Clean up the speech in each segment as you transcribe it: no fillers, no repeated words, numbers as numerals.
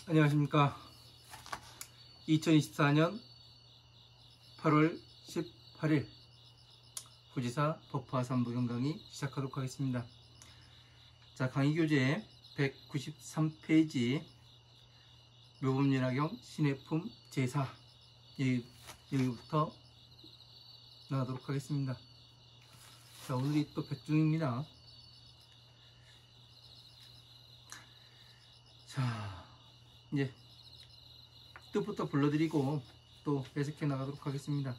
안녕하십니까. 2024년 8월 18일 후지사 법화 3부경 강의 시작하도록 하겠습니다. 자, 강의 교재 193페이지 묘법연화경 신해품 제4 여기부터 나가도록 하겠습니다. 자, 오늘이 또 백중입니다. 자, 이제 뜻부터 불러드리고 또 해석해 나가도록 하겠습니다.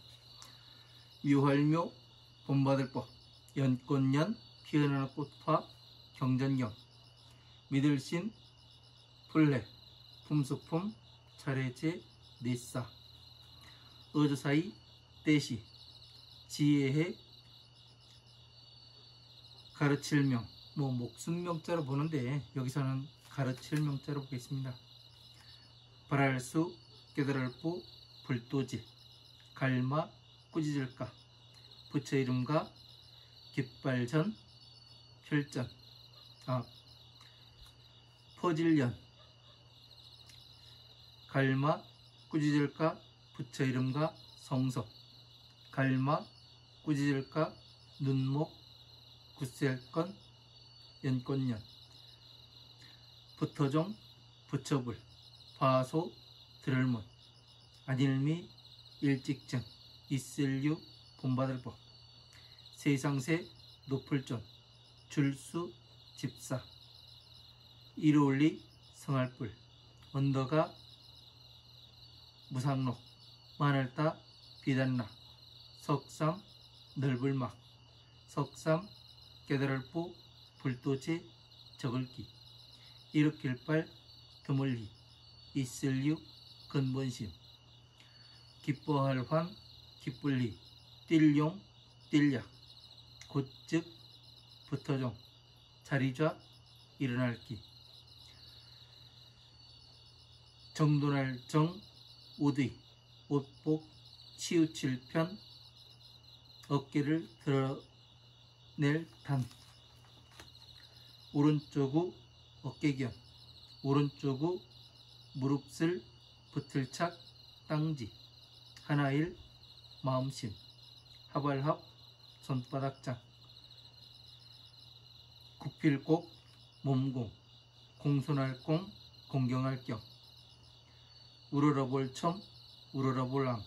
묘활묘 본받을법 연꽃년 피어나는 꽃화 경전경 믿을신 풀레 품수품 차례제 내싸 어조사이 떼시 지혜해 가르칠명 목순명자로 보는데 여기서는 가르칠명자로 보겠습니다. 발할수 깨달을부 불도질 갈마 꾸짖을까 부처 이름과 깃발전 혈전 퍼질년 갈마 꾸짖을까 부처 이름과 성서 갈마 꾸짖을까 눈목 굳셀건 연꽃년 부터종 부처불 파소 들을문 안일미 일직증 있을유 본받을법 세상세 높을존 줄수 집사 이로울리 성할불 언더가 무상록 마늘따 비단나 석삼 넓을막 석삼 깨달을부 불도제 적을기 일으킬발 드물리 있을유 근본심 기뻐할 환 기쁠리 띨용 띨약 곧즉 부터종 자리좌 일어날기 정돈할 정 우의 옷복 치우칠 편 어깨를 드러낼 단 오른쪽우 어깨견 오른쪽우 무릎슬 붙을착 땅지 하나일 마음심 하발합 손바닥장 국필곡 몸공 공손할공 공경할경 우러러볼첨 우러러볼랑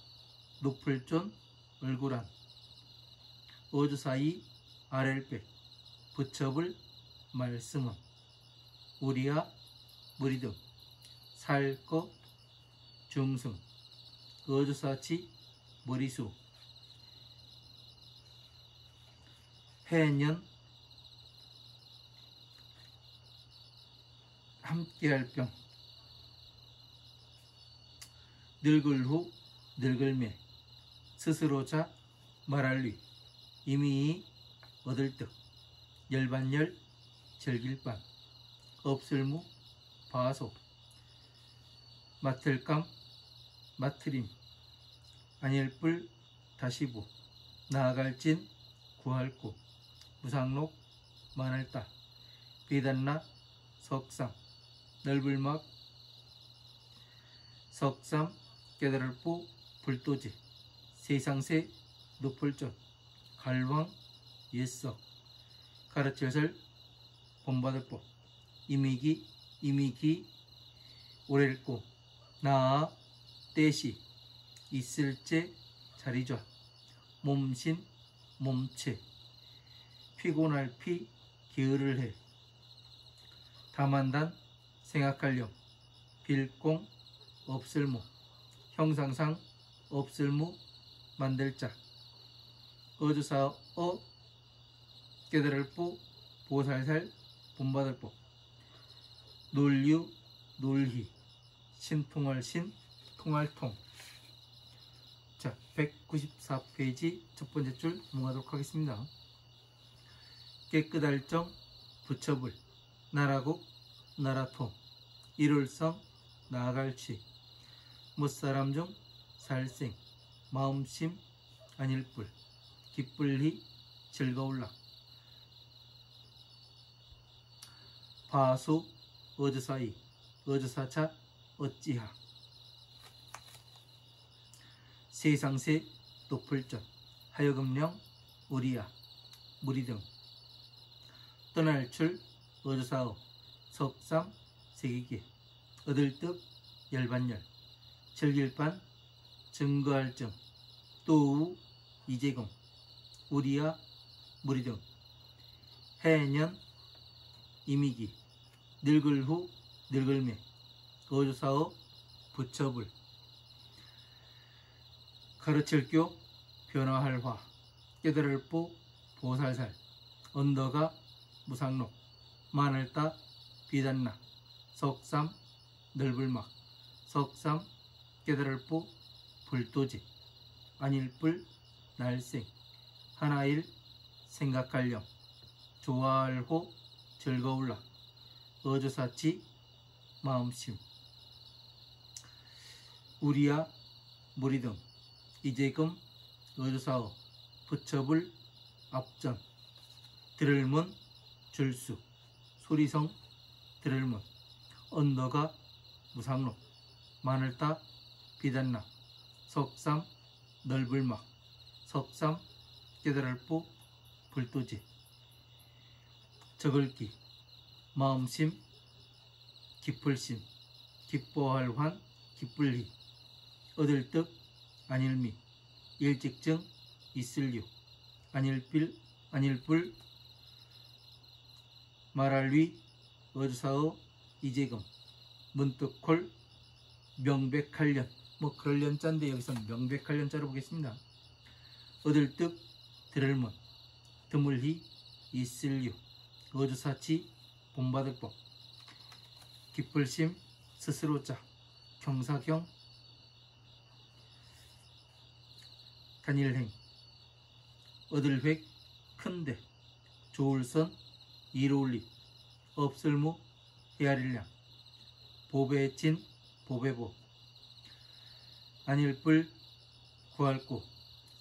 높을존 얼굴안 어조사이 아렐백 부처불 말씀은 우리야 무리등 살거 중승 어조사치 머리수 해년 함께할병 늙을 후 늙을매 스스로자 말할리 이미 얻을 득 열반열 절길반 없을무 바소 맡을감 맡으림 안일불 다시부 나아갈진 구할구 무상록 만할따 비단나 석삼 넓을막 석삼 깨달을부 불도지 세상세 높을존 갈왕 옛석 가르쳐설 본받을법 이미기 오렐고 나아 떼시 있을제 자리좌 몸신 몸체 피곤할 피 기울을 해 다만단 생각할령 빌공 없을무 형상상 없을무 만들자 어조사 깨달을부 보살살 본받을법 놀유 놀희 신통할 신 통할통. 자, 194페이지 첫 번째 줄 넘어가도록 하겠습니다. 깨끗할정 부처불 나라국 나라통 일월성 나아갈취 못사람 중 살생 마음심 안일불 기쁠히 즐거울라 바수 어조사이 어조사차 어찌하. 세상세 도풀전 하여금령 우리야 무리등 떠날출 어조사업 석삼 세기기 얻을득 열반열 절길반 증거할증 또우 이재금 우리야 무리등 해년 이미기 늙을후 늙을매 어조사업 부처불 가르칠교 변화할화 깨달을보 보살살 언더가 무상록 마늘따 비단나 석삼 넓을막 석삼 깨달을보 불도지 안일불 날생 하나일 생각할령 좋아할호 즐거울라 어조사치 마음심 우리야 무리등 이재금 어조사업 부처불 앞전 들을문 줄수 소리성 들을문 언더가 무상록 마늘따 비단나 석삼 넓을막 석삼 깨달을보 불도지 적을기 마음심 기쁠심 기뻐할 환 기쁠리 얻을득 안일미 일직증 있을류 안일불 말할위 어조사어 이재금 문득콜 명백할련 뭐 그럴 연자인데 여기서 명백할련자로 보겠습니다. 얻을득 들을문 드물히 있을류 어조사치 본받을법 기쁠심 스스로자 경사경 단일행 얻을획 큰데 좋을선 이로울리 없을무 헤아릴량 보배진 보배보 안일불 구할구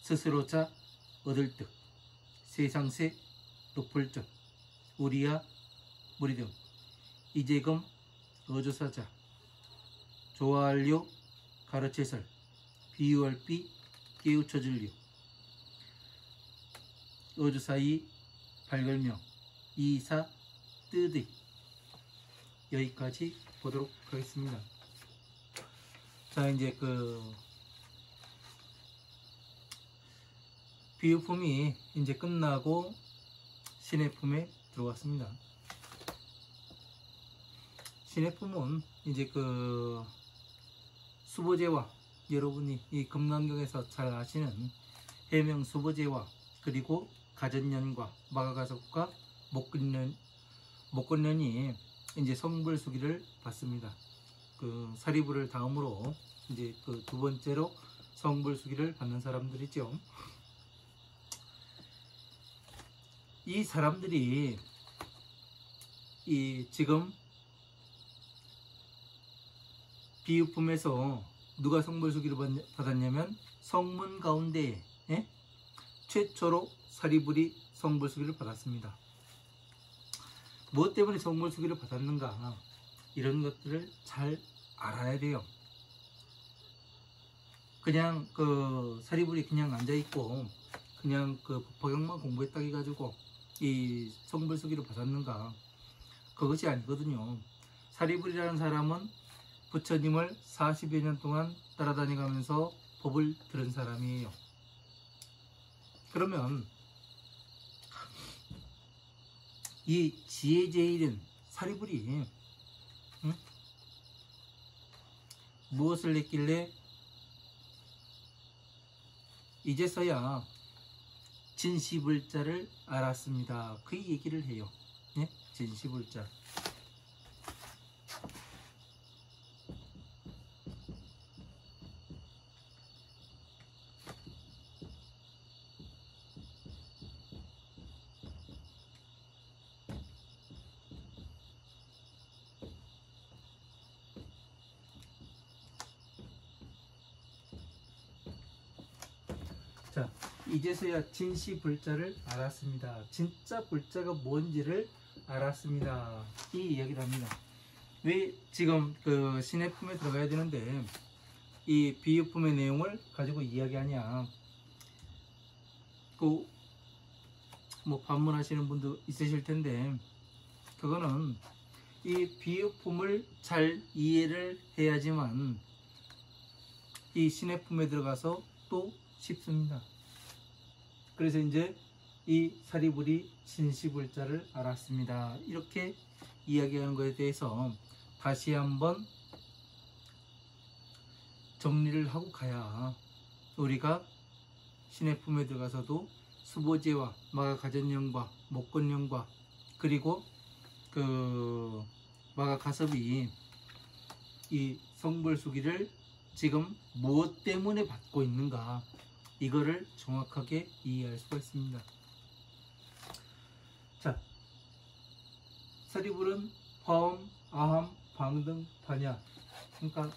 스스로자 얻을득 세상세 높을적 우리야 무리등 이재금 어조사자 좋아할려 가르치설 비유할비 깨우쳐줄려 어조사이 발걸명 이사 뜨드 여기까지 보도록 하겠습니다. 자 이제 비유품이 이제 끝나고 신해품에 들어왔습니다. 신해품은 이제 수보제와 여러분이 이 금강경에서 잘 아시는 해명 수보제와 그리고 가전년과 마가가석과 목건년이 이제 성불수기를 받습니다. 사리부를 다음으로 이제 두 번째로 성불수기를 받는 사람들이죠. 이 사람들이 지금 비유품에서 누가 성불수기를 받았냐면 성문 가운데 최초로 사리불이 성불수기를 받았습니다. 무엇 때문에 성불수기를 받았는가 이런 것들을 잘 알아야 돼요. 그냥 사리불이 그냥 앉아있고 그냥 법화경만 공부했다고 해가지고 이 성불수기를 받았는가 그것이 아니거든요. 사리불이라는 사람은 부처님을 40여 년 동안 따라다니면서 법을 들은 사람이에요. 그러면 이 지혜제일은 사리불이 무엇을 했길래 이제서야 진시불자를 알았습니다. 그 얘기를 해요. 진시불자. 자, 이제서야 진시불자를 알았습니다. 진짜 불자가 뭔지를 알았습니다. 이 이야기를 합니다. 왜 지금 그 신해품에 들어가야 되는데 이 비유품의 내용을 가지고 이야기하냐. 그 뭐 반문하시는 분도 있으실 텐데, 그거는 이 비유품을 잘 이해를 해야지만 이 신해품에 들어가서 또 쉽습니다. 그래서 이제 이 사리불이 진시불자를 알았습니다. 이렇게 이야기하는 것에 대해서 다시 한번 정리를 하고 가야 우리가 신해품에 들어가서도 수보제와 마가가전령과 목건령과 그리고 그 마가가섭이 이 성불수기를 지금 무엇 때문에 받고 있는가, 이거를 정확하게 이해할 수가 있습니다. 자, 사리불은 화엄, 아함, 방등, 반야. 그러니까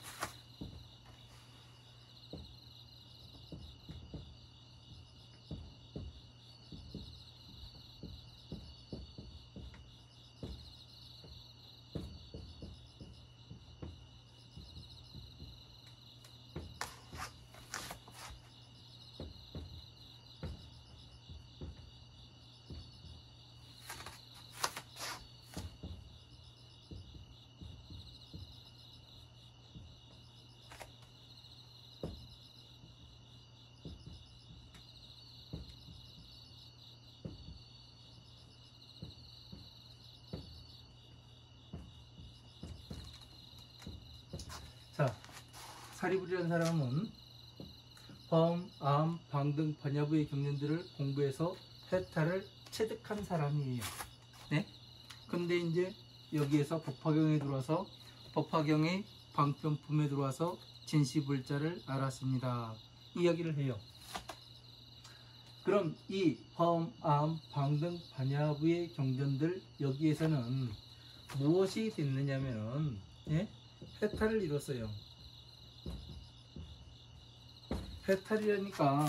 자, 사리불이라는 사람은 화엄, 아함, 방등, 반야부의 경전들을 공부해서 해탈을 체득한 사람이에요. 네? 근데 이제 여기에서 법화경에 들어와서 법화경의 방편품에 들어와서 진시불자를 알았습니다. 이야기를 해요. 그럼 이 화엄, 아함, 방등, 반야부의 경전들 여기에서는 무엇이 됐느냐면은, 예? 해탈을 이뤘어요. 해탈이라니까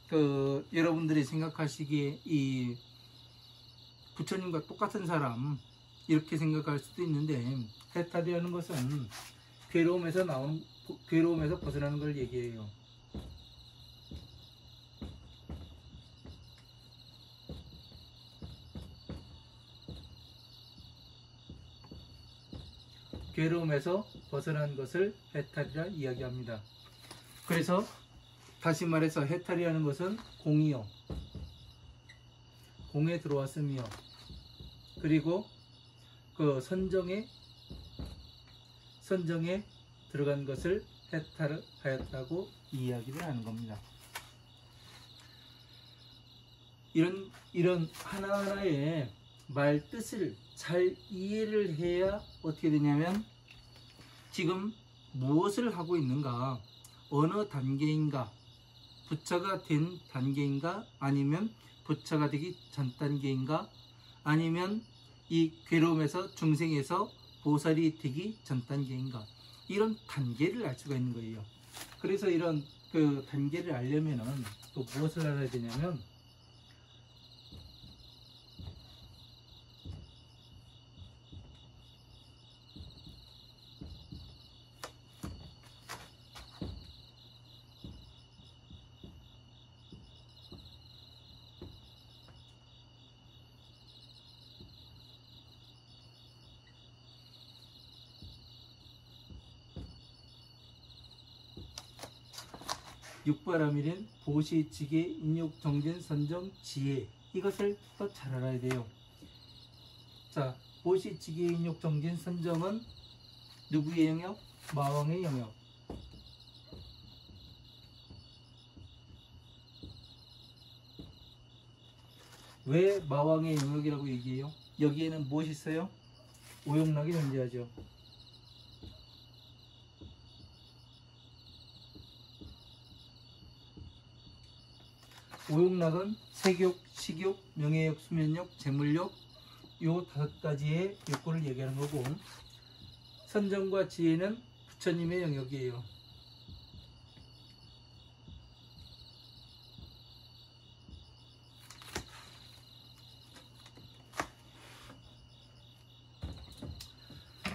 그 여러분들이 생각하시기에 이 부처님과 똑같은 사람 이렇게 생각할 수도 있는데, 해탈이라는 것은 괴로움에서 벗어나는 걸 얘기해요. 괴로움에서 벗어난 것을 해탈이라 이야기합니다. 그래서 다시 말해서 해탈이라는 것은 공이요, 공에 들어왔으며, 그리고 그 선정에 들어간 것을 해탈하였다고 이야기를 하는 겁니다. 이런 하나하나의 말 뜻을 잘 이해를 해야 어떻게 되냐면, 지금 무엇을 하고 있는가, 어느 단계인가, 부처가 된 단계인가, 아니면 부처가 되기 전 단계인가, 아니면 이 괴로움에서 중생에서 보살이 되기 전 단계인가, 이런 단계를 알 수가 있는 거예요. 그래서 이런 그 단계를 알려면은 또 무엇을 알아야 되냐면, 육바라밀인 보시지계 인욕정진 선정 지혜, 이것을 또 잘 알아야 돼요. 자, 보시지계 인욕정진 선정은 누구의 영역? 마왕의 영역. 왜 마왕의 영역이라고 얘기해요? 여기에는 무엇이 있어요? 오용락이 존재하죠. 오용락은 색욕, 식욕, 명예욕, 수면욕, 재물욕, 요 5가지의 욕구를 얘기하는 거고, 선정과 지혜는 부처님의 영역이에요.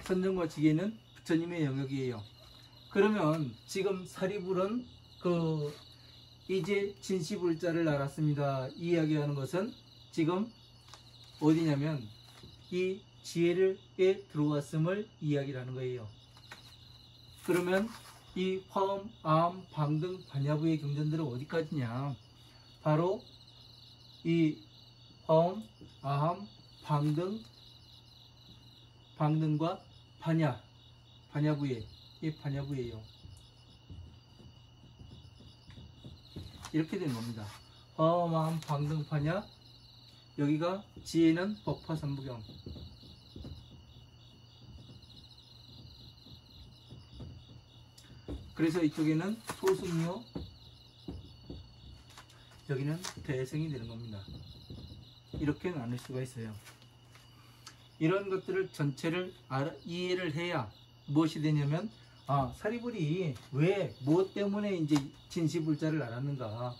선정과 지혜는 부처님의 영역이에요. 그러면 지금 사리불은 이제 진시불자를 알았습니다 이야기하는 것은 지금 어디냐면 이 지혜에 들어왔음을 이야기를 하는 거예요. 그러면 이 화엄, 아함, 방등, 반야부의 경전들은 어디까지냐? 바로 이 화엄, 아함, 방등과 반야부의 이 반야부예요. 이렇게 된 겁니다. 화엄, 아함, 방등, 반야. 여기가 지혜는 법화삼부경. 그래서 이쪽에는 소승요, 여기는 대승이 되는 겁니다. 이렇게 나눌 수가 있어요. 이런 것들을 전체를 이해를 해야 무엇이 되냐면, 사리불이 왜, 무엇 때문에 이제 진시불자를 알았는가.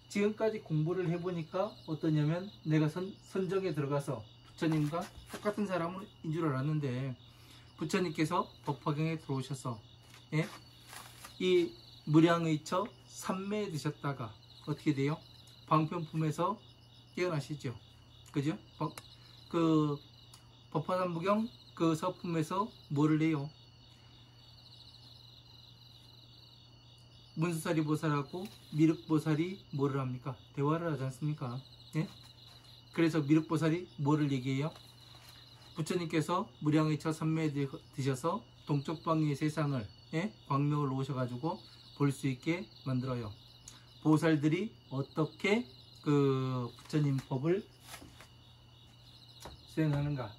지금까지 공부를 해보니까 어떠냐면, 내가 선정에 들어가서 부처님과 똑같은 사람인 줄 알았는데, 부처님께서 법화경에 들어오셔서 이 무량의처 삼매에 드셨다가 어떻게 돼요? 방편품에서 깨어나시죠. 그죠? 그 법화삼부경 그 서품에서 뭐를 해요? 문수사리 보살하고 미륵보살이 뭐를 합니까? 대화를 하지 않습니까? 그래서 미륵보살이 뭐를 얘기해요? 부처님께서 무량의처 삼매에 드셔서 동쪽방의 세상을 광명을 오셔가지고 볼 수 있게 만들어요. 보살들이 어떻게 그 부처님 법을 수행하는가,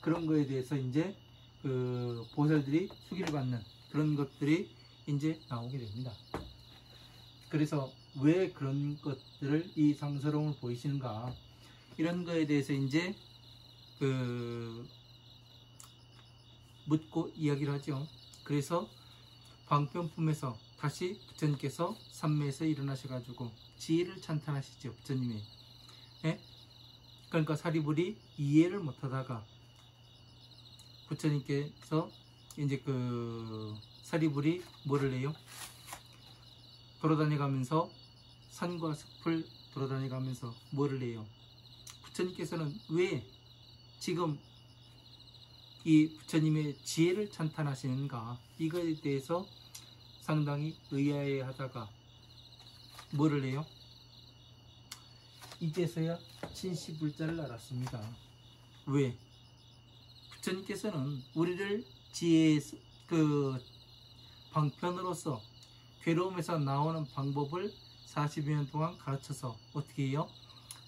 그런 거에 대해서 이제 그 보살들이 수기를 받는 그런 것들이 이제 나오게 됩니다. 그래서 왜 그런 것들을 이 상서롱을 보이시는가, 이런 거에 대해서 이제 묻고 이야기를 하죠. 그래서 방편품에서 다시 부처님께서 삼매에서 일어나셔가지고 지혜를 찬탄하시죠. 부처님이. 그러니까 사리불이 이해를 못하다가 부처님께서 이제 사리불이 뭐를 해요? 돌아다녀가면서 산과 숲을 돌아다녀가면서 뭐를 해요? 부처님께서는 왜 지금 이 부처님의 지혜를 찬탄하시는가, 이거에 대해서 상당히 의아해하다가 뭐를 해요? 이제서야 진시불자를 알았습니다. 왜? 부처님께서는 우리를 지혜의 방편으로서 괴로움에서 나오는 방법을 40여 년 동안 가르쳐서 어떻게 해요?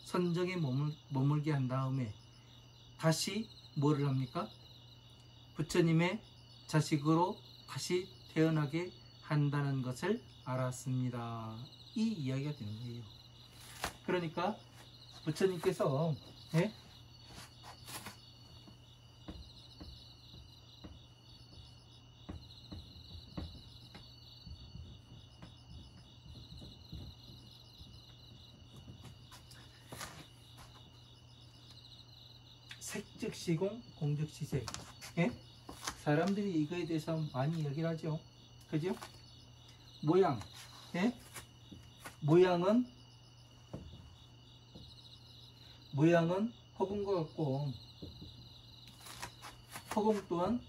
선정에 머물게 한 다음에 다시 뭐를 합니까? 부처님의 자식으로 다시 태어나게 한다는 것을 알았습니다. 이 이야기가 되는 거예요. 그러니까 부처님께서 색즉시공, 공즉시색. 사람들이 이거에 대해서 많이 얘기를 하죠. 그죠? 모양. 모양은 허공과 같고, 허공 또한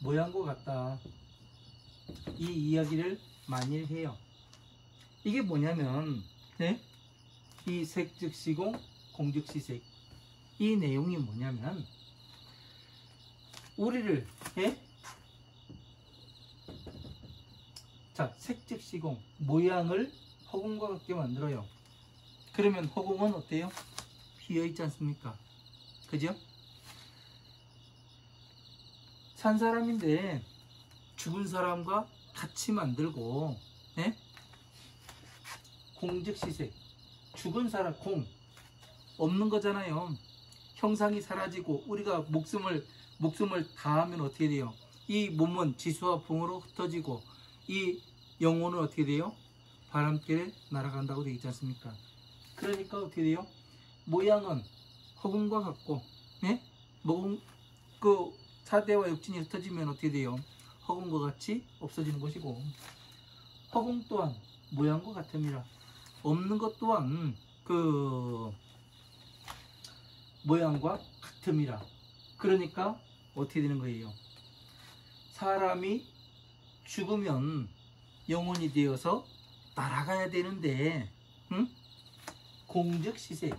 모양과 같다. 이 이야기를 많이 해요. 이게 뭐냐면, 이 색즉시공, 공즉시색. 이 내용이 뭐냐면, 우리를 자, 색즉시공, 모양을 허공과 같게 만들어요. 그러면 허공은 어때요? 비어있지 않습니까? 그죠? 산 사람인데 죽은 사람과 같이 만들고, 공즉시색, 죽은 사람, 공 없는 거잖아요. 형상이 사라지고 우리가 목숨을 다하면 어떻게 돼요? 이 몸은 지수와 풍으로 흩어지고 이 영혼은 어떻게 돼요? 바람결에 날아간다고 되어 있지 않습니까? 그러니까 어떻게 돼요? 모양은 허공과 같고 그 사대와 육진이 흩어지면 어떻게 돼요? 허공과 같이 없어지는 것이고, 허공 또한 모양과 같음이라. 없는 것 또한 그 모양과 같음이라. 그러니까 어떻게 되는 거예요? 사람이 죽으면 영혼이 되어서 날아가야 되는데, 응? 공즉시세.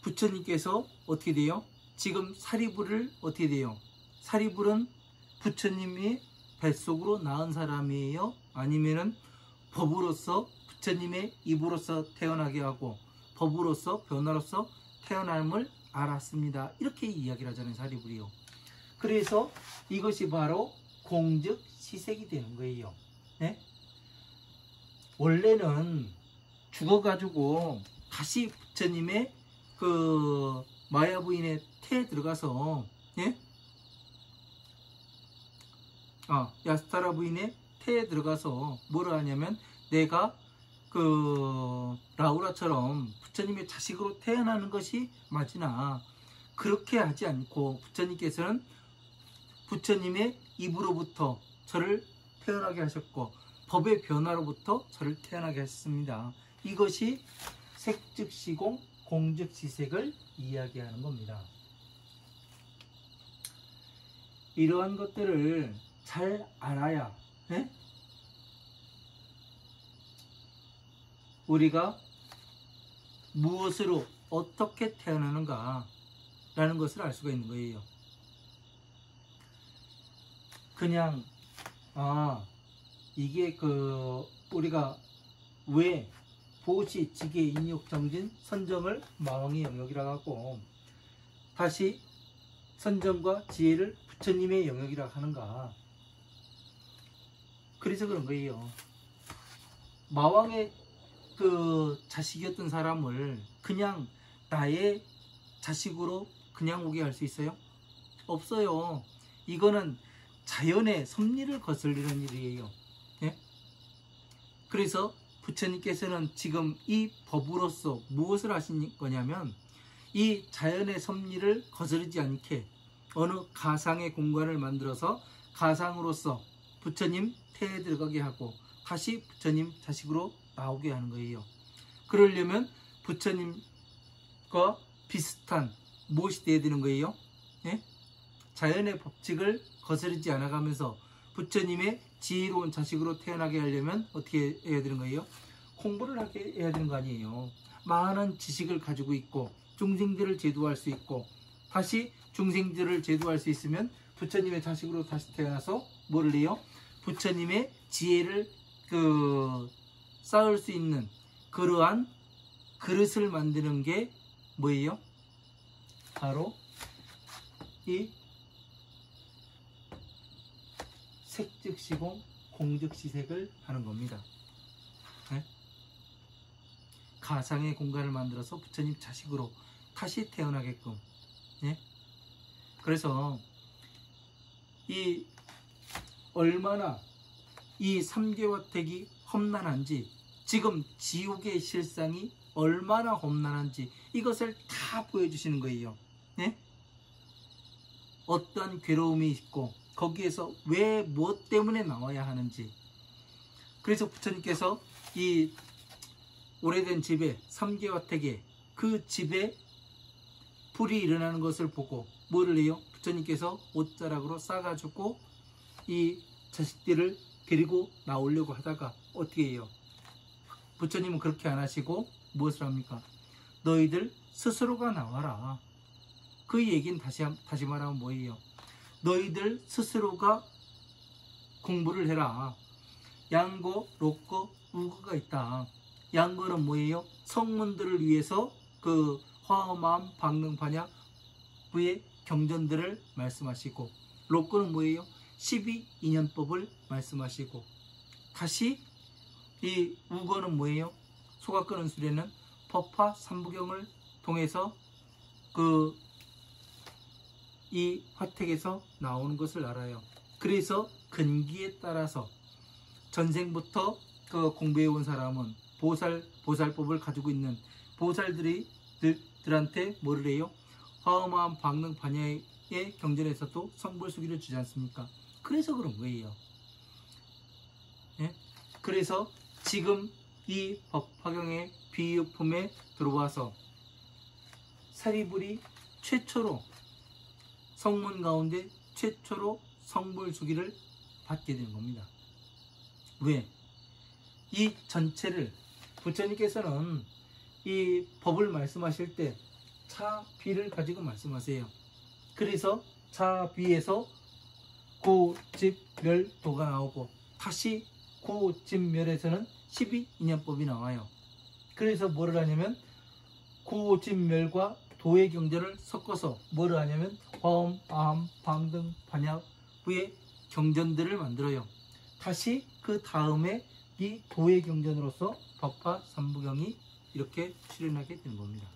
부처님께서 어떻게 돼요? 지금 사리불을 어떻게 돼요? 사리불은 부처님이 뱃속으로 낳은 사람이에요? 아니면은 법으로서 부처님의 입으로서 태어나게 하고 법으로서 변화로서 태어남을 알았습니다. 이렇게 이야기를 하잖아요, 사리불이요. 그래서 이것이 바로 공즉시색이 되는 거예요. 네? 원래는 죽어가지고 다시 부처님의 그 마야 부인의 태에 들어가서, 예? 야스타라 부인의 태에 들어가서 뭐를 하냐면, 내가 그 라우라처럼 부처님의 자식으로 태어나는 것이 맞으나 그렇게 하지 않고 부처님께서는 부처님의 입으로부터 저를 태어나게 하셨고 법의 변화로부터 저를 태어나게 하셨습니다. 이것이 색즉시공 공즉시색을 이야기하는 겁니다. 이러한 것들을 잘 알아야, 예? 우리가 무엇으로 어떻게 태어나는가 라는 것을 알 수가 있는 거예요. 그냥 이게 우리가 왜 보시, 지계, 인욕, 정진, 선정을 마왕의 영역이라고 하고 다시 선정과 지혜를 부처님의 영역이라고 하는가? 그래서 그런 거예요. 마왕의 그 자식이었던 사람을 그냥 나의 자식으로 그냥 오게 할 수 있어요? 없어요. 이거는 자연의 섭리를 거슬리는 일이에요. 예? 그래서 부처님께서는 지금 이 법으로서 무엇을 하신 거냐면, 이 자연의 섭리를 거스르지 않게 어느 가상의 공간을 만들어서 가상으로서 부처님 태에 들어가게 하고 다시 부처님 자식으로 나오게 하는 거예요. 그러려면 부처님과 비슷한 무엇이 되어야 되는 거예요? 예? 자연의 법칙을 거스르지 않아가면서 부처님의 지혜로운 자식으로 태어나게 하려면 어떻게 해야 되는 거예요? 공부를 하게 해야 되는 거 아니에요. 많은 지식을 가지고 있고 중생들을 제도할 수 있고 다시 중생들을 제도할 수 있으면 부처님의 자식으로 다시 태어나서 뭐를 해요? 부처님의 지혜를 쌓을 수 있는 그러한 그릇을 만드는 게 뭐예요? 바로 이 색즉시공 공즉시색을 하는 겁니다. 네? 가상의 공간을 만들어서 부처님 자식으로 다시 태어나게끔. 네? 그래서 이 얼마나 이 삼계화택이 험난한지, 지금 지옥의 실상이 얼마나 험난한지 이것을 다 보여주시는 거예요. 네? 어떤 괴로움이 있고 거기에서 왜 무엇 때문에 나와야 하는지. 그래서 부처님께서 이 오래된 집에 삼계화택에 그 집에 불이 일어나는 것을 보고 뭐를 해요? 부처님께서 옷자락으로 싸가지고 이 자식들을 데리고 나오려고 하다가 어떻게 해요? 부처님은 그렇게 안 하시고 무엇을 합니까? 너희들 스스로가 나와라. 그 얘기는 다시 말하면 뭐예요? 너희들 스스로가 공부를 해라. 양거, 록거, 우거가 있다. 양거는 뭐예요? 성문들을 위해서 그 화엄암, 방능, 반약, 부의 경전들을 말씀하시고, 록거는 뭐예요? 12인연법을 말씀하시고, 다시 이 우거는 뭐예요? 소가 끄는 수레는 법화 삼부경을 통해서 이 화택에서 나오는 것을 알아요. 그래서 근기에 따라서 전생부터 공부해 온 사람은 보살법을 가지고 있는 보살들이 경전들한테 뭐를 해요? 화엄화음 방능 반야의 경전에서도 성불수기를 주지 않습니까? 그래서 그런 거예요. 예? 그래서 지금 이 법화경의 비유품에 들어와서 사리불이 최초로 성문 가운데 최초로 성불수기를 받게 되는 겁니다. 왜? 이 전체를 부처님께서는 이 법을 말씀하실 때 차비를 가지고 말씀하세요. 그래서 차비에서 고집멸도가 나오고 다시 고집멸에서는 12인연법이 나와요. 그래서 뭐를 하냐면 고집멸과 도의 경전을 섞어서 뭐를 하냐면 화엄, 아함, 방등, 반야부의 경전들을 만들어요. 다시 그 다음에 이 도의 경전으로서 법화 삼부경이 이렇게 출현하게 되는 겁니다.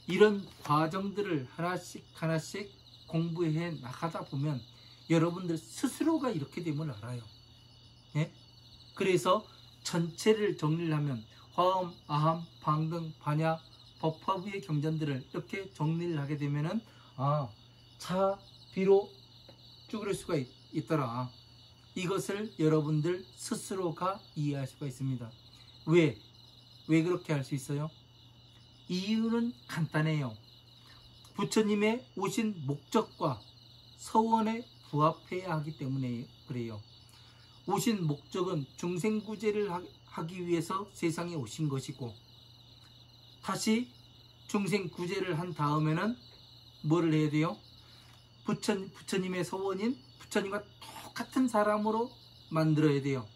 이런 과정들을 하나씩 하나씩 공부해 나가다 보면 여러분들 스스로가 이렇게 됨을 알아요. 예? 그래서 전체를 정리를 하면 화엄, 아함, 방등, 반야, 법화부의 경전들을 이렇게 정리를 하게 되면은 차비로 쭈그릴 수가 있더라. 이것을 여러분들 스스로가 이해할 수가 있습니다. 왜 그렇게 할 수 있어요? 이유는 간단해요. 부처님의 오신 목적과 서원에 부합해야 하기 때문에 그래요. 오신 목적은 중생구제를 하기 위해서 세상에 오신 것이고, 다시 중생구제를 한 다음에는 뭐를 해야 돼요? 부처님의 서원인 부처님과 똑같은 사람으로 만들어야 돼요.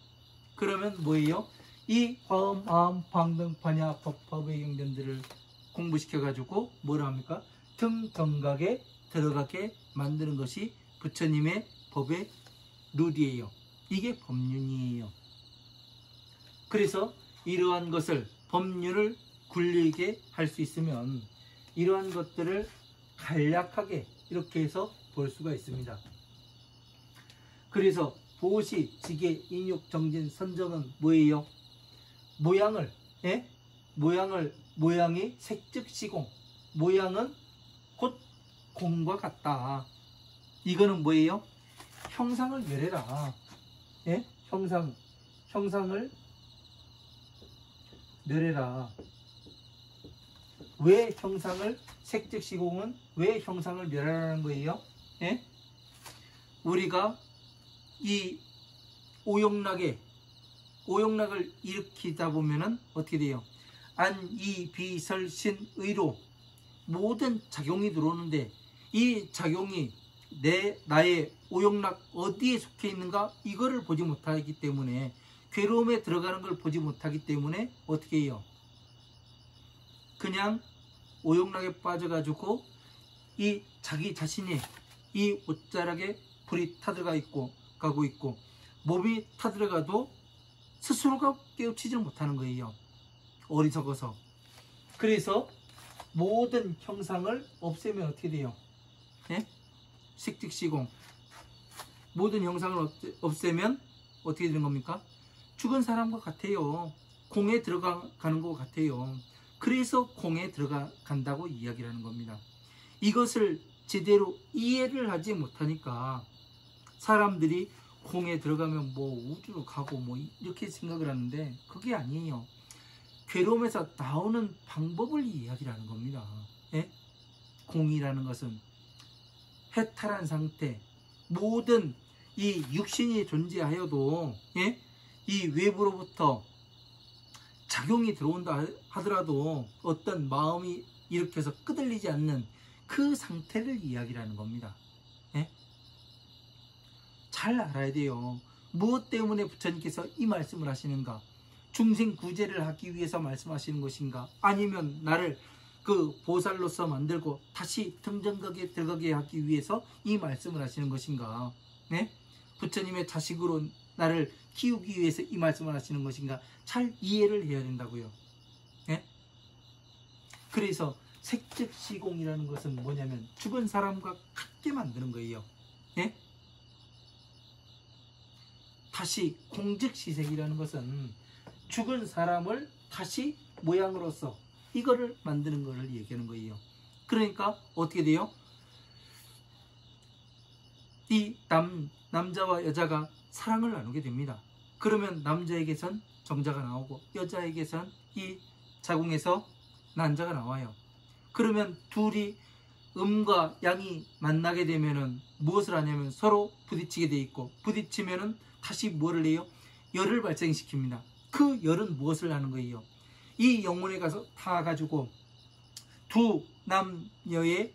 그러면 뭐예요? 이 화엄, 아함, 방등, 반야, 법화부의 경전들을 공부시켜가지고 뭐라 합니까? 등정각에 들어가게 만드는 것이 부처님의 법의 룰이에요. 이게 법륜이에요. 그래서 이러한 것을 법륜을 굴리게 할 수 있으면 이러한 것들을 간략하게 이렇게 해서 볼 수가 있습니다. 그래서 보시, 지계, 인육, 정진, 선정은 뭐예요? 모양이 색즉시공, 모양은 곧 공과 같다. 이거는 뭐예요? 형상을 멸해라. 예? 형상을 멸해라. 왜 형상을, 색즉시공은 왜 형상을 멸하라는 거예요? 예? 우리가 이 오용락을 일으키다 보면은 어떻게 돼요? 안이비설신의로 모든 작용이 들어오는데 이 작용이 나의 오용락 어디에 속해 있는가 이거를 보지 못하기 때문에, 괴로움에 들어가는 걸 보지 못하기 때문에 어떻게 해요? 그냥 오용락에 빠져가지고 이 자기 자신이 이 옷자락에 불이 가고 있고 몸이 타들어가도 스스로가 깨우치지 못하는 거예요. 어리석어서. 그래서 모든 형상을 없애면 어떻게 돼요? 예? 색즉시공. 모든 형상을 없애면 어떻게 되는 겁니까? 죽은 사람과 같아요. 공에 들어가는 것 같아요. 그래서 공에 들어간다고 이야기를 하는 겁니다. 이것을 제대로 이해를 하지 못하니까 사람들이 공에 들어가면 뭐 우주로 가고 뭐 이렇게 생각을 하는데 그게 아니에요. 괴로움에서 나오는 방법을 이야기를 하는 겁니다. 예? 공이라는 것은 해탈한 상태, 모든 이 육신이 존재하여도 이 외부로부터 작용이 들어온다 하더라도 어떤 마음이 일으켜서 끄들리지 않는 그 상태를 이야기를 하는 겁니다. 잘 알아야 돼요. 무엇 때문에 부처님께서 이 말씀을 하시는가? 중생 구제를 하기 위해서 말씀하시는 것인가? 아니면 나를 그 보살로서 만들고 다시 등정각에 들어가게 하기 위해서 이 말씀을 하시는 것인가? 부처님의 자식으로 나를 키우기 위해서 이 말씀을 하시는 것인가? 잘 이해를 해야 된다고요. 그래서 색즉시공이라는 것은 뭐냐면 죽은 사람과 같게 만드는 거예요. 다시 공즉시색이라는 것은 죽은 사람을 다시 모양으로서 이거를 만드는 거를 얘기하는 거예요. 그러니까 어떻게 돼요? 이 남자와 여자가 사랑을 나누게 됩니다. 그러면 남자에게선 정자가 나오고 여자에게선 이 자궁에서 난자가 나와요. 그러면 둘이 음과 양이 만나게 되면은 무엇을 하냐면 서로 부딪히게 돼 있고, 부딪히면은 다시 뭐를 해요? 열을 발생시킵니다. 그 열은 무엇을 하는 거예요? 이 영혼에 가서 닿아가지고 두 남녀의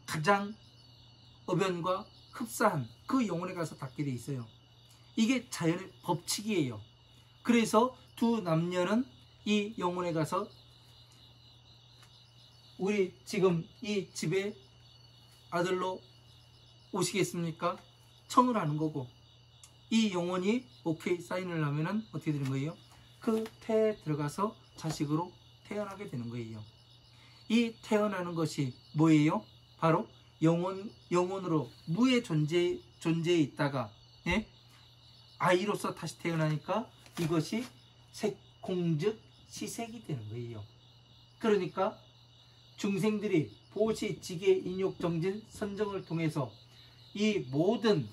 가장 어변과 흡사한 그 영혼에 가서 닿게 돼 있어요. 이게 자연의 법칙이에요. 그래서 두 남녀는 이 영혼에 가서 우리 지금 이 집에 아들로 오시겠습니까? 청을 하는 거고, 이 영혼이 오케이 사인을 하면은 어떻게 되는 거예요? 그 태에 들어가서 자식으로 태어나게 되는 거예요. 이 태어나는 것이 뭐예요? 바로 영혼으로 무의 존재에 있다가, 예? 아이로서 다시 태어나니까 이것이 공즉 시색이 되는 거예요. 그러니까 중생들이 보시, 지계, 인욕, 정진, 선정을 통해서 이 모든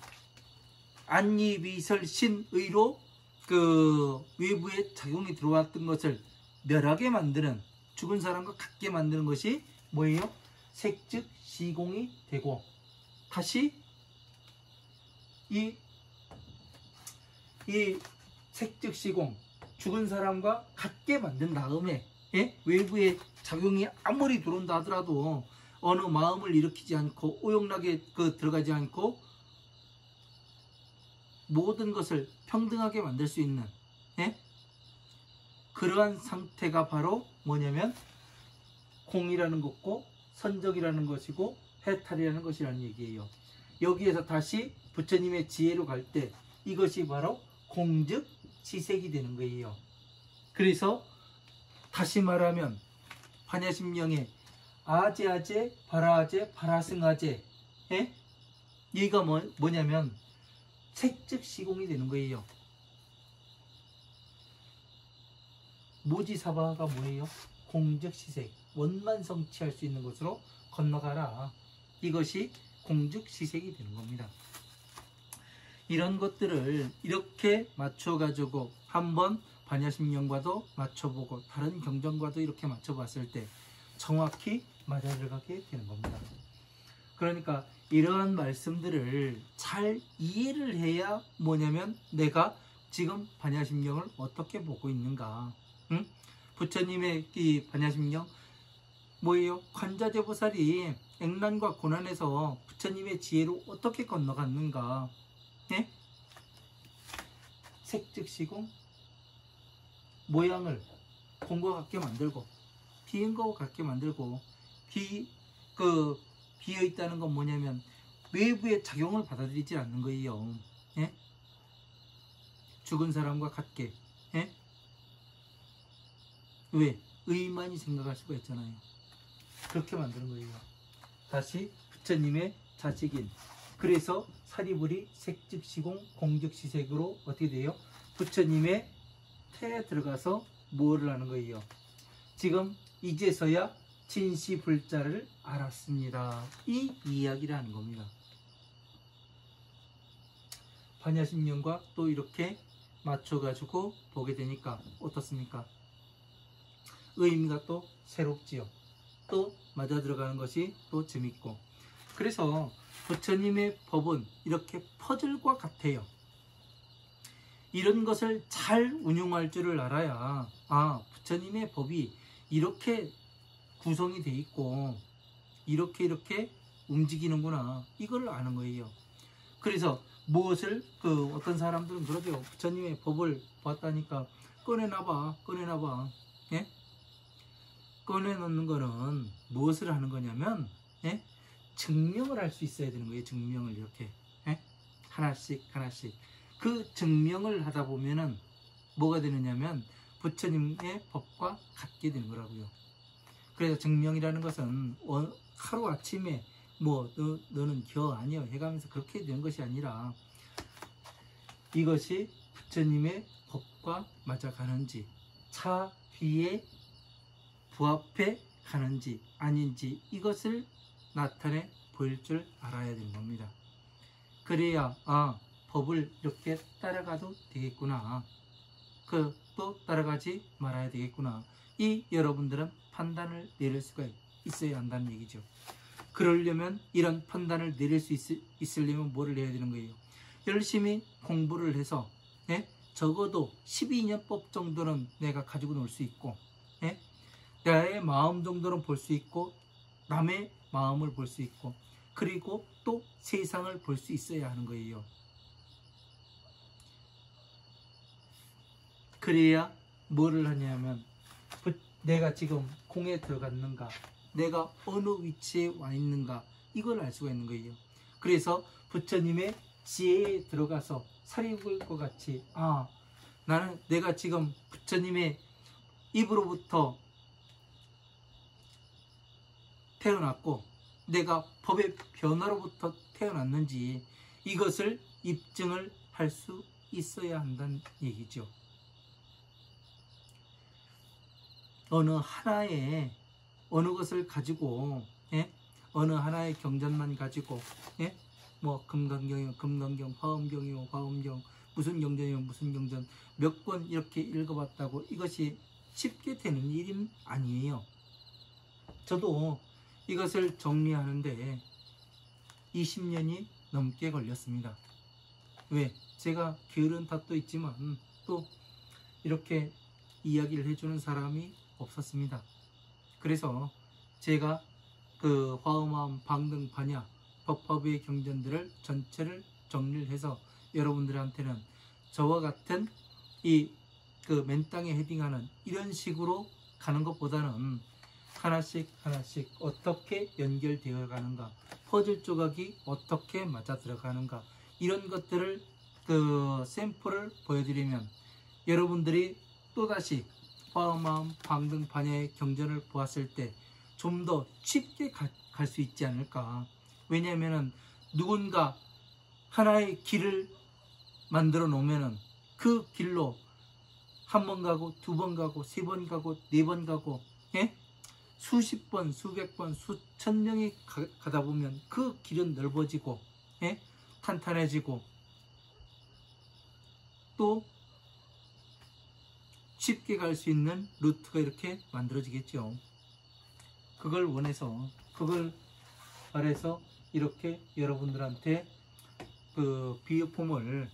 안리, 비설, 신의로 그 외부에 작용이 들어왔던 것을 멸하게 만드는, 죽은 사람과 같게 만드는 것이 뭐예요? 색즉 시공이 되고, 다시 이 색즉 시공, 죽은 사람과 같게 만든 다음에, 예? 외부의 작용이 아무리 들어온다 하더라도 어느 마음을 일으키지 않고 오용락에 들어가지 않고 모든 것을 평등하게 만들 수 있는, 예? 그러한 상태가 바로 뭐냐면 공이라는 것고 선적이라는 것이고 해탈이라는 것이라는 얘기예요. 여기에서 다시 부처님의 지혜로 갈 때 이것이 바로 공즉 지색이 되는 거예요. 그래서 다시 말하면 반야심령의 아제아제, 바라아제, 바라승아제, 예? 얘가 뭐냐면 색즉 시공이 되는 거예요. 모지사바가 뭐예요? 공즉 시색, 원만 성취할 수 있는 것으로 건너가라. 이것이 공즉 시색이 되는 겁니다. 이런 것들을 이렇게 맞춰가지고 한번 반야심령과도 맞춰보고 다른 경전과도 이렇게 맞춰봤을 때 정확히 맞아들어가게 되는 겁니다. 그러니까 이러한 말씀들을 잘 이해를 해야 뭐냐면 내가 지금 반야심령을 어떻게 보고 있는가, 응? 부처님의 이 반야심령 뭐예요? 관자재보살이 액난과 고난에서 부처님의 지혜로 어떻게 건너갔는가, 예? 색즉시공, 모양을 공과 같게 만들고 비인 것 같게 만들고, 비어 있다는 건 뭐냐면 외부의 작용을 받아들이지 않는 거예요. 예? 죽은 사람과 같게, 예? 왜? 의만이 생각할 수가 있잖아요. 그렇게 만드는 거예요. 다시 부처님의 자식인, 그래서 사리불이 색즉시공 공즉시색으로 어떻게 돼요? 부처님의 태에 들어가서 뭐를 하는 거예요? 지금 이제서야 진시불자를 알았습니다. 이 이야기를 하는 겁니다. 반야심령과 또 이렇게 맞춰가지고 보게 되니까 어떻습니까? 의미가 또 새롭지요. 또 맞아 들어가는 것이 또 재밌고, 그래서 부처님의 법은 이렇게 퍼즐과 같아요. 이런 것을 잘 운용할 줄을 알아야 부처님의 법이 이렇게 구성이 돼 있고 이렇게 움직이는구나, 이걸 아는 거예요. 그래서 무엇을 어떤 사람들은 그러죠. 부처님의 법을 봤다니까 꺼내놔봐. 예? 꺼내놓는 거는 무엇을 하는 거냐면, 예? 증명을 할 수 있어야 되는 거예요. 증명을 이렇게, 예? 하나씩 그 증명을 하다 보면은 뭐가 되느냐면 부처님의 법과 같게 되는 거라고요. 그래서 증명이라는 것은 하루아침에 너는 겨 아니여 해가면서 그렇게 되는 것이 아니라 이것이 부처님의 법과 맞아가는지 차 뒤에 부합해 가는지 아닌지 이것을 나타내 보일 줄 알아야 되는 겁니다. 그래야 법을 이렇게 따라가도 되겠구나, 또 따라가지 말아야 되겠구나, 이 여러분들은 판단을 내릴 수가 있어야 한다는 얘기죠. 그러려면, 이런 판단을 내릴 수 있으려면 뭐를 해야 되는 거예요? 열심히 공부를 해서 적어도 12년법 정도는 내가 가지고 놀 수 있고, 나의 마음 정도는 볼 수 있고, 남의 마음을 볼 수 있고, 그리고 또 세상을 볼 수 있어야 하는 거예요. 그래야 뭐를 하냐면, 내가 지금 공에 들어갔는가, 내가 어느 위치에 와 있는가, 이걸 알 수가 있는 거예요. 그래서 부처님의 지혜에 들어가서 사리불과 같이 나는 내가 지금 부처님의 입으로부터 태어났고 내가 법의 변화로부터 태어났는지 이것을 입증을 할 수 있어야 한다는 얘기죠. 어느 하나의 어느 것을 가지고 어느 하나의 경전만 가지고 뭐 금강경이면 금강경, 화엄경이면 화엄경, 무슨 경전이면 무슨 경전 몇 권 이렇게 읽어봤다고 이것이 쉽게 되는 일이 아니에요. 저도 이것을 정리하는데 20년이 넘게 걸렸습니다. 왜? 제가 게으른 탓도 있지만 또 이렇게 이야기를 해주는 사람이 없었습니다. 그래서 제가 그 화엄함, 방등, 반야, 법화부의 경전들을 전체를 정리를 해서 여러분들한테는 저와 같은 이 그 맨땅에 헤딩하는 이런 식으로 가는 것보다는 하나씩 하나씩 어떻게 연결되어 가는가, 퍼즐 조각이 어떻게 맞아 들어가는가, 이런 것들을 그 샘플을 보여드리면 여러분들이 또다시 화엄함, 방등, 반야의 경전을 보았을 때 좀 더 쉽게 갈 수 있지 않을까. 왜냐하면 누군가 하나의 길을 만들어 놓으면은 그 길로 한 번 가고 두 번 가고 세 번 가고 네 번 가고 수십 번, 수백 번, 수천 명이 가다 보면 그 길은 넓어지고 탄탄해지고 또 쉽게 갈 수 있는 루트가 이렇게 만들어지겠죠. 그걸 원해서, 그걸 바래서 이렇게 여러분들한테 그 비유품을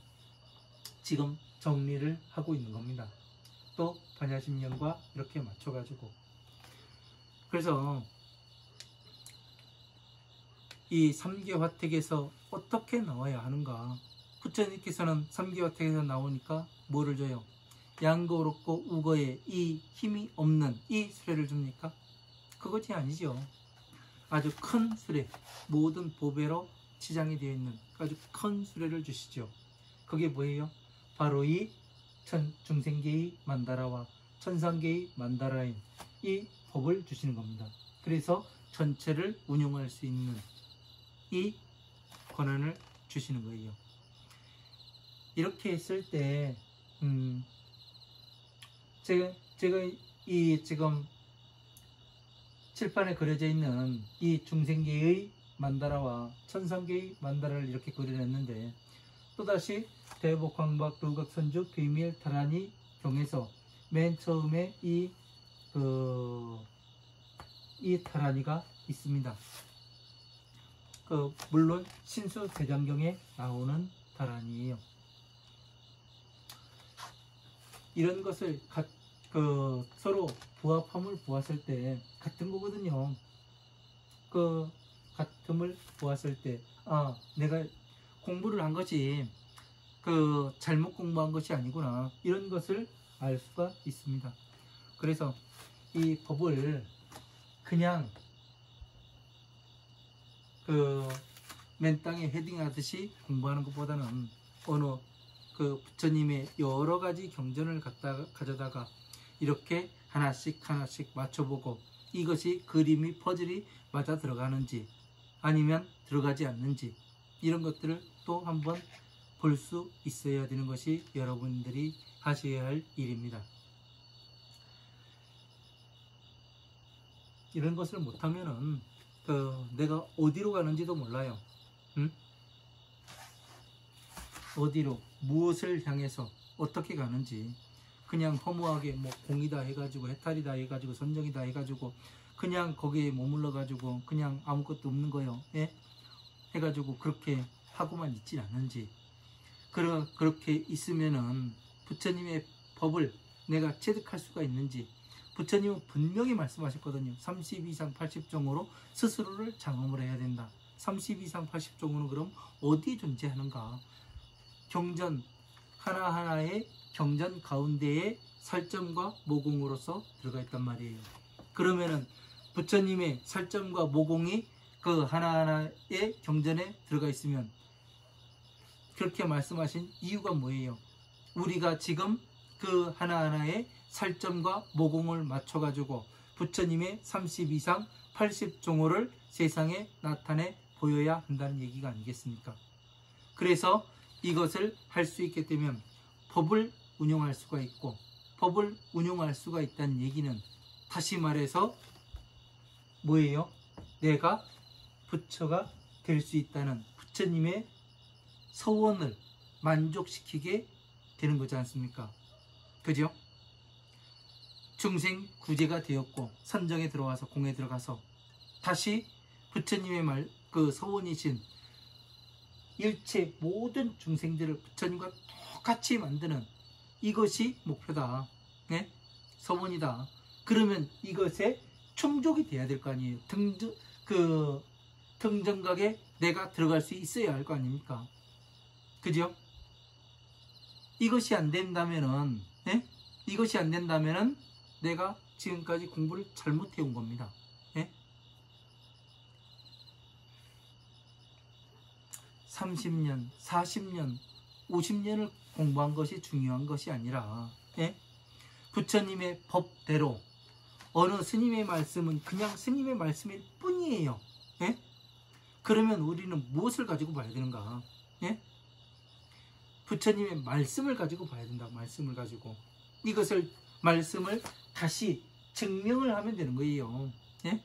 지금 정리를 하고 있는 겁니다. 또 반야심령과 이렇게 맞춰가지고. 그래서 이 삼계화택에서 어떻게 나와야 하는가. 부처님께서는 삼계화택에서 나오니까 뭐를 줘요? 양거, 오롭고, 우거에 이 힘이 없는 이 수레를 줍니까? 그것이 아니죠. 아주 큰 수레, 모든 보배로 치장이 되어 있는 아주 큰 수레를 주시죠. 그게 뭐예요? 바로 이 중생계의 만다라와 천상계의 만다라인 이 법을 주시는 겁니다. 그래서 전체를 운용할 수 있는 이 권한을 주시는 거예요. 이렇게 했을 때 제가 이 지금 칠판에 그려져 있는 이 중생계의 만다라와 천상계의 만다라를 이렇게 그려냈는데, 또다시 대복황박 불각선주 비밀 타라니 경에서 맨 처음에 이 타라니가 있습니다. 물론 신수 대장경에 나오는 타라니예요. 이런 것을 서로 부합함을 보았을 때 같은 거거든요. 그 같음을 보았을 때 내가 공부를 한 것이 잘못 공부한 것이 아니구나, 이런 것을 알 수가 있습니다. 그래서 이 법을 그냥 맨땅에 헤딩하듯이 공부하는 것보다는 어느 부처님의 여러 가지 경전을 가져다가 이렇게 하나씩 하나씩 맞춰보고 이것이 그림이 퍼즐이 맞아 들어가는지 아니면 들어가지 않는지 이런 것들을 또 한번 볼 수 있어야 되는 것이 여러분들이 하셔야 할 일입니다. 이런 것을 못하면은 내가 어디로 가는지도 몰라요. 응? 어디로, 무엇을 향해서 어떻게 가는지 그냥 허무하게 뭐 공이다 해가지고 해탈이다 해가지고 선정이다 해가지고 그냥 거기에 머물러 가지고 그냥 아무것도 없는 거요. 예? 해가지고 그렇게 하고만 있진 않은지, 그렇게 있으면은 부처님의 법을 내가 체득할 수가 있는지. 부처님은 분명히 말씀하셨거든요. 30 이상 80종으로 스스로를 장엄을 해야 된다. 30 이상 80종으로는 그럼 어디에 존재하는가? 경전 하나하나의 경전 가운데에 살점과 모공으로서 들어가 있단 말이에요. 그러면은 부처님의 살점과 모공이 그 하나하나의 경전에 들어가 있으면 그렇게 말씀하신 이유가 뭐예요? 우리가 지금 그 하나하나의 살점과 모공을 맞춰가지고 부처님의 30 이상 80종호를 세상에 나타내 보여야 한다는 얘기가 아니겠습니까? 그래서 이것을 할 수 있게 되면 법을 운용할 수가 있고, 법을 운용할 수가 있다는 얘기는 다시 말해서 뭐예요? 내가 부처가 될 수 있다는 부처님의 서원을 만족시키게 되는 거지 않습니까? 그죠? 중생 구제가 되었고 선정에 들어와서 공에 들어가서 다시 부처님의 그 서원이신 일체 모든 중생들을 부처님과 똑같이 만드는 이것이 목표다. 네? 서원이다. 그러면 이것에 충족이 돼야 될 거 아니에요. 등정각에 내가 들어갈 수 있어야 할 거 아닙니까? 그죠? 이것이 안 된다면은, 네? 이것이 안 된다면은 내가 지금까지 공부를 잘못해 온 겁니다. 네? 30년, 40년, 50년을 공부한 것이 중요한 것이 아니라, 예? 부처님의 법대로 어느 스님의 말씀은 그냥 스님의 말씀일 뿐이에요. 예? 그러면 우리는 무엇을 가지고 봐야 되는가? 예? 부처님의 말씀을 가지고 봐야 된다. 말씀을 가지고 말씀을 다시 증명을 하면 되는 거예요. 예?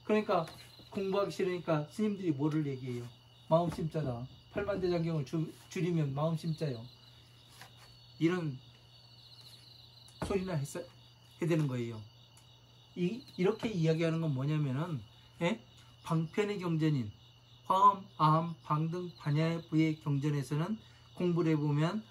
그러니까 공부하기 싫으니까 스님들이 뭐를 얘기해요? 마음심자다. 팔만대장경을 줄이면 마음심자요. 이런 소리나 해야 되는 거예요. 이렇게 이야기하는 건 뭐냐면은, 예? 방편의 경전인 화엄, 아함, 방등, 반야부의 경전에서는 공부를 해보면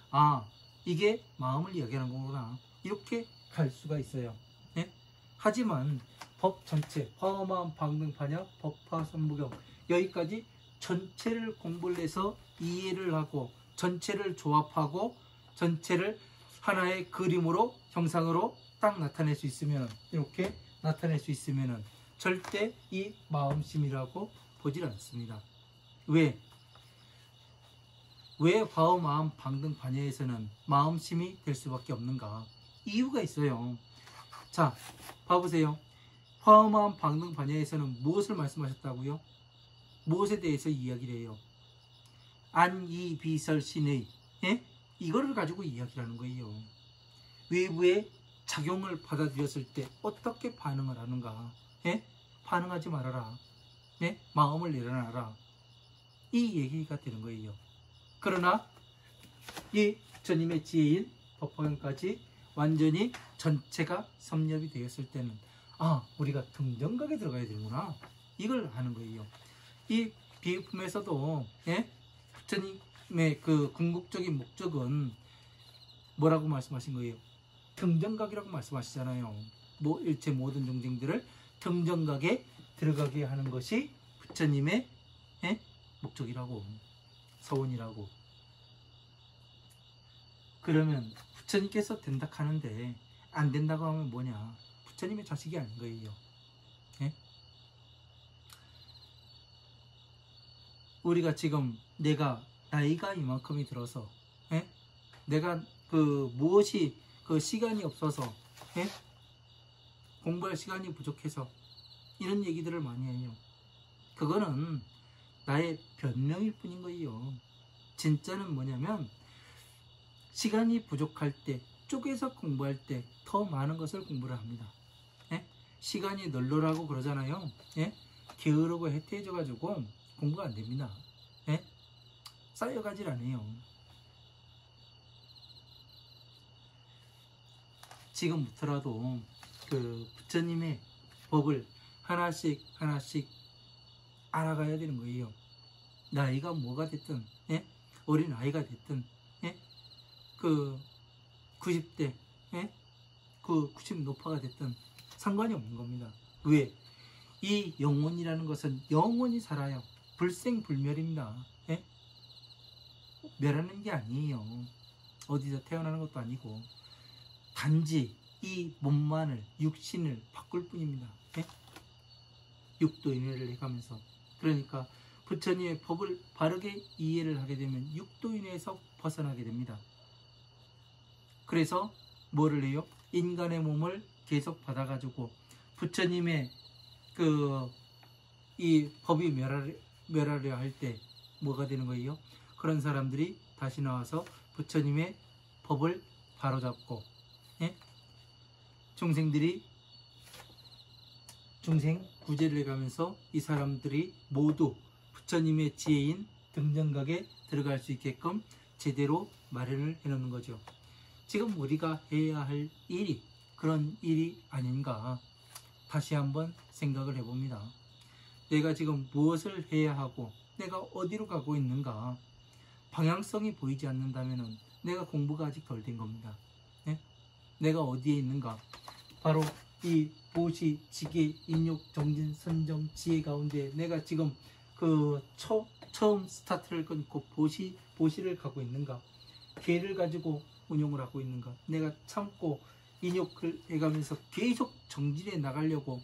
이게 마음을 이야기하는 거구나. 이렇게 갈 수가 있어요. 예? 하지만 법 전체, 화엄, 아함, 방등, 반야, 법화, 삼부경 여기까지 전체를 공부를 해서 이해를 하고 전체를 조합하고 전체를 하나의 그림으로 형상으로 딱 나타낼 수 있으면, 이렇게 나타낼 수 있으면 절대 이 마음심이라고 보질 않습니다. 왜 화엄, 아함, 방등, 반야에서는 마음심이 될 수밖에 없는가? 이유가 있어요. 자, 봐보세요. 화엄, 아함, 방등, 반야에서는 무엇을 말씀하셨다고요? 무엇에 대해서 이야기를 해요? 안이비설신의, 예? 이거를 가지고 이야기를 하는 거예요. 외부의 작용을 받아들였을 때 어떻게 반응을 하는가? 예? 반응하지 말아라. 예? 마음을 내려놔라. 이 얘기가 되는 거예요. 그러나 이 부처님의 지혜인 법화경까지 완전히 전체가 섭렵이 되었을 때는 우리가 등정각에 들어가야 되는구나. 이걸 하는 거예요. 이 비유품에서도, 예? 부처님의 그 궁극적인 목적은 뭐라고 말씀하신 거예요? 등정각이라고 말씀하시잖아요. 일체 모든 중생들을 등정각에 들어가게 하는 것이 부처님의, 예? 목적이라고, 서원이라고. 그러면 부처님께서 된다 하는데 안 된다고 하면 뭐냐? 부처님의 자식이 아닌 거예요. 예? 우리가 지금 내가 나이가 이만큼이 들어서, 예? 내가 무엇이 시간이 없어서, 예? 공부할 시간이 부족해서 이런 얘기들을 많이 해요. 그거는 나의 변명일 뿐인 거예요. 진짜는 뭐냐면 시간이 부족할 때, 쪼개서 공부할 때 더 많은 것을 공부를 합니다. 예? 시간이 널널하고 그러잖아요. 예? 게으르고 해태해져 가지고 공부가 안 됩니다. 예? 쌓여가질 않아요. 지금부터라도 그 부처님의 법을 하나씩 하나씩 알아가야 되는 거예요. 나이가 뭐가 됐든, 예? 어린 아이가 됐든, 예? 그 90대, 예? 그 90 노파가 됐든 상관이 없는 겁니다. 왜? 이 영혼이라는 것은 영원히 살아요. 불생불멸입니다. 예? 멸하는 게 아니에요. 어디서 태어나는 것도 아니고 단지 이 몸만을, 육신을 바꿀 뿐입니다. 예? 육도인회를 해가면서. 그러니까 부처님의 법을 바르게 이해를 하게 되면 육도인회에서 벗어나게 됩니다. 그래서 뭐를 해요? 인간의 몸을 계속 받아가지고 부처님의 이 법이 멸하려 할 때 뭐가 되는 거예요? 그런 사람들이 다시 나와서 부처님의 법을 바로잡고, 예? 중생들이 중생 구제를 해가면서 이 사람들이 모두 부처님의 지혜인 등정각에 들어갈 수 있게끔 제대로 마련을 해놓는 거죠. 지금 우리가 해야 할 일이 그런 일이 아닌가 다시 한번 생각을 해봅니다. 내가 지금 무엇을 해야 하고 내가 어디로 가고 있는가, 방향성이 보이지 않는다면 내가 공부가 아직 덜 된 겁니다. 네? 내가 어디에 있는가, 바로 이 보시, 지계, 인욕, 정진, 선정, 지혜 가운데 내가 지금 그 처음 스타트를 끊고 보시를 가고 있는가, 계를 가지고 운용을 하고 있는가, 내가 참고 인욕을 해가면서 계속 정진해 나가려고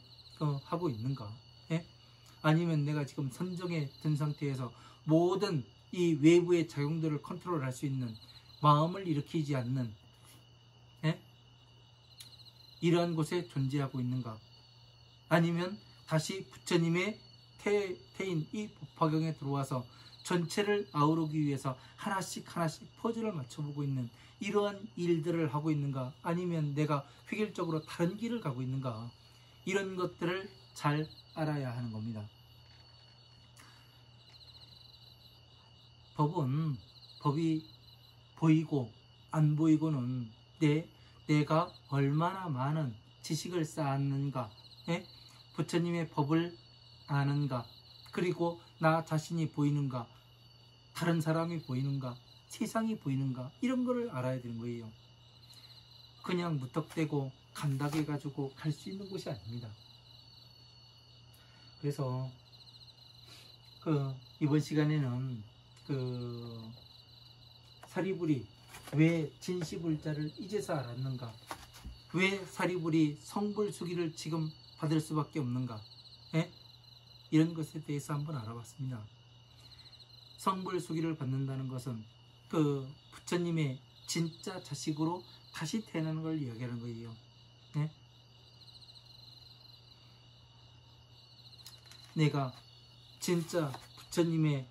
하고 있는가, 예? 아니면 내가 지금 선정에 든 상태에서 모든 이 외부의 작용들을 컨트롤할 수 있는 마음을 일으키지 않는, 예? 이러한 곳에 존재하고 있는가, 아니면 다시 부처님의 태인 이 법화경에 들어와서 전체를 아우르기 위해서 하나씩 퍼즐을 맞춰보고 있는 이러한 일들을 하고 있는가, 아니면 내가 획일적으로 다른 길을 가고 있는가, 이런 것들을 잘 알아야 하는 겁니다. 법이 보이고 안 보이고는 내가 얼마나 많은 지식을 쌓았는가, 예? 부처님의 법을 아는가, 그리고 나 자신이 보이는가, 다른 사람이 보이는가, 세상이 보이는가, 이런 거를 알아야 되는 거예요. 그냥 무턱대고 간다고 가지고 갈 수 있는 곳이 아닙니다. 그래서 이번 시간에는 사리불이 왜 진시불자를 이제서 알았는가, 왜 사리불이 성불수기를 지금 받을 수밖에 없는가, 예? 이런 것에 대해서 한번 알아봤습니다. 성불수기를 받는다는 것은 부처님의 진짜 자식으로 다시 태어나는 걸 이야기하는 거예요. 예? 내가 진짜 부처님의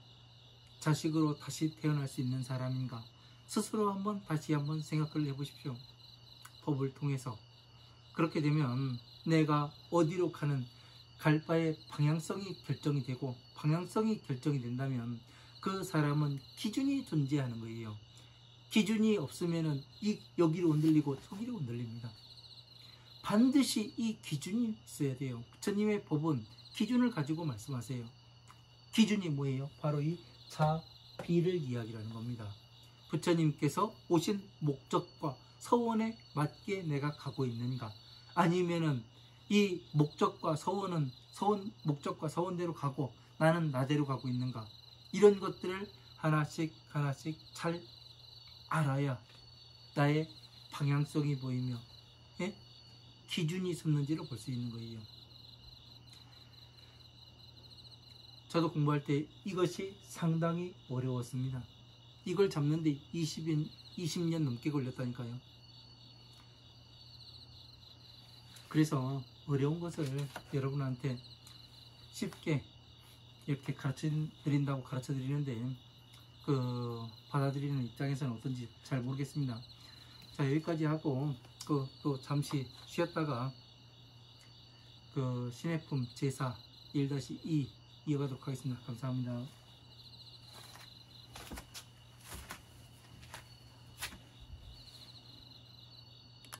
자식으로 다시 태어날 수 있는 사람인가, 스스로 다시 한번 생각을 해보십시오. 법을 통해서. 그렇게 되면 내가 어디로 갈 바의 방향성이 결정이 되고, 방향성이 결정이 된다면 그 사람은 기준이 존재하는 거예요. 기준이 없으면 여기로 흔들리고 저기로 흔들립니다. 반드시 이 기준이 있어야 돼요. 부처님의 법은 기준을 가지고 말씀하세요. 기준이 뭐예요? 바로 이 자비를 이야기하는 겁니다. 부처님께서 오신 목적과 서원에 맞게 내가 가고 있는가, 아니면은 이 목적과 목적과 서원대로 가고 나는 나대로 가고 있는가, 이런 것들을 하나씩 잘 알아야 나의 방향성이 보이며, 예? 기준이 섰는지를 볼 수 있는 거예요. 저도 공부할 때 이것이 상당히 어려웠습니다. 이걸 잡는데 20년 넘게 걸렸다니까요. 그래서 어려운 것을 여러분한테 쉽게 이렇게 가르쳐 드리는데 받아들이는 입장에서는 어떤지 잘 모르겠습니다. 자, 여기까지 하고 또 잠시 쉬었다가 그 신해품 제사 1-2 이어가도록 하겠습니다. 감사합니다.